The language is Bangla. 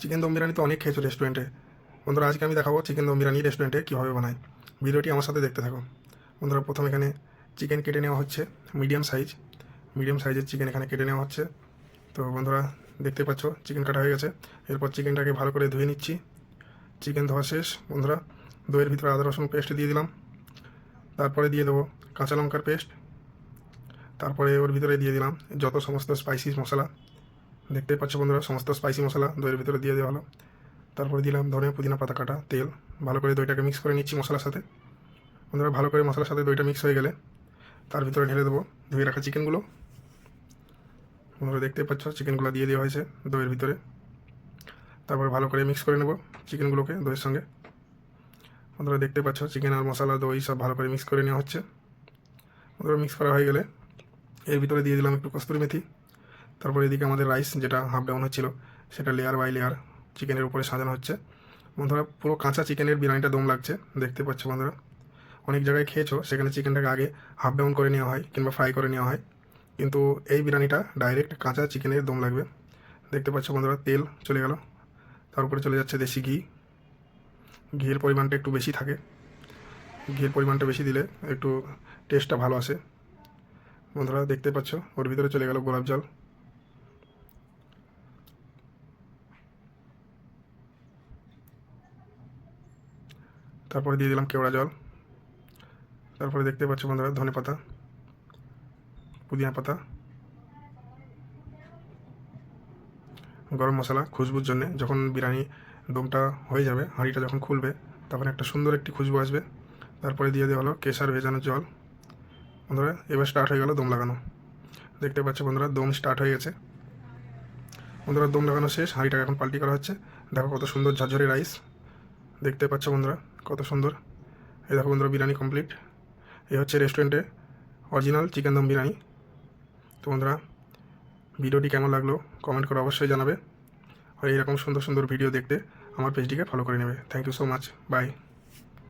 চিকেন দম বিরিয়ানি তো অনেক খেয়েছো রেস্টুরেন্টে। বন্ধুরা, আজকে আমি দেখাবো চিকেন দম বিরিয়ানি রেস্টুরেন্টে কীভাবে বানাই। ভিডিওটি আমার সাথে দেখতে থাকো। বন্ধুরা, প্রথম এখানে চিকেন কেটে নেওয়া হচ্ছে। মিডিয়াম সাইজের চিকেন এখানে কেটে নেওয়া হচ্ছে। তো বন্ধুরা, দেখতে পাচ্ছ চিকেন কাটা হয়ে গেছে। এরপর চিকেনটাকে ভালো করে ধুয়ে নিচ্ছি। চিকেন ধোয়া শেষ। বন্ধুরা, দইয়ের ভিতরে আদা রসুন পেস্ট দিয়ে দিলাম। তারপরে দিয়ে দেবো কাঁচা লঙ্কার পেস্ট। তারপরে ওর ভিতরে দিয়ে দিলাম যত সমস্ত স্পাইসি মশলা। দেখতেই পাচ্ছ বন্ধুরা, সমস্ত স্পাইসি মশলা দইয়ের ভিতরে দিয়ে দেওয়া হলো। তারপরে দিলাম ধনে পুদিনা পাতা কাটা, তেল। ভালো করে দইটাকে মিক্স করে নিচ্ছি মশলার সাথে। বন্ধুরা, ভালো করে মশলার সাথে দইটা মিক্স হয়ে গেলে তার ভিতরে ঢেলে দেবো ধুয়ে রাখা চিকেনগুলো। বন্ধুরা, দেখতে পাচ্ছ চিকেনগুলো দিয়ে দেওয়া হয়েছে দইয়ের ভিতরে। তারপরে ভালো করে মিক্স করে নেব চিকেনগুলোকে দইয়ের সঙ্গে। বন্ধুরা, দেখতে পাচ্ছ চিকেন আর মশলা দই সব ভালো করে মিক্স করে নেওয়া হচ্ছে। বন্ধুরা, মিক্স করা হয়ে গেলে এর ভিতরে দিয়ে দিলাম একটু কস্তুরি মেথি। তারপরে এদিকে আমাদের রাইস যেটা হাফ ডাউন হচ্ছিলো সেটা লেয়ার বাই লেয়ার চিকেনের উপরে সাজানো হচ্ছে। বন্ধুরা, পুরো কাঁচা চিকেনের বিরিয়ানিটা দম লাগছে। দেখতে পাচ্ছ বন্ধুরা, অনেক জায়গায় খেয়েছো সেখানে চিকেনটাকে আগে হাফ ডাউন করে নেওয়া হয় কিংবা ফ্রাই করে নেওয়া হয়, কিন্তু এই বিরিয়ানিটা ডাইরেক্ট কাঁচা চিকেনের দম লাগবে। দেখতে পাচ্ছ বন্ধুরা, তেল চলে গেল, তার উপরে চলে যাচ্ছে দেশি ঘি। ঘিয়ের পরিমাণটা একটু বেশি থাকে। ঘিয়ের পরিমাণটা বেশি দিলে একটু টেস্টটা ভালো আসে। বন্ধুরা, দেখতে পাচ্ছ ওর ভিতরে চলে গেল গোলাপ জল। তারপরে দিয়ে দিলাম কেওড়া জল। তারপরে দেখতে পাচ্ছ বন্ধুরা, ধনে পাতা, পুদিনা পাতা, গরম মশলা খুশবুর জন্যে। যখন বিরিয়ানি দমটা হয়ে যাবে, হাঁড়িটা যখন খুলবে তখন একটা সুন্দর একটি খুশবু আসবে। তারপরে দিয়ে দেওয়া হলো কেশর ভেজানো জল। বন্ধুরা, এবার স্টার্ট হয়ে গেল দম লাগানো। দেখতে পাচ্ছ বন্ধুরা, দম স্টার্ট হয়ে গেছে। বন্ধুরা, দম লাগানো শেষ, হাঁড়িটাকে এখন পাল্টি করা হচ্ছে। দেখো কত সুন্দর ঝরঝরে রাইস। দেখতে পাচ্ছ বন্ধুরা, কত সুন্দর। এই দেখো বন্ধুরা, বিরিয়ানি কমপ্লিট। এই হচ্ছে রেস্টুরেন্টে অরিজিনাল চিকেন দম বিরিয়ানি। তো বন্ধুরা, ভিডিওটি কেমন লাগলো কমেন্ট করে অবশ্যই জানাবে। আর এইরকম সুন্দর সুন্দর ভিডিও দেখতে আমার পেজটিকে ফলো করে নেবে। Thank you so much. By.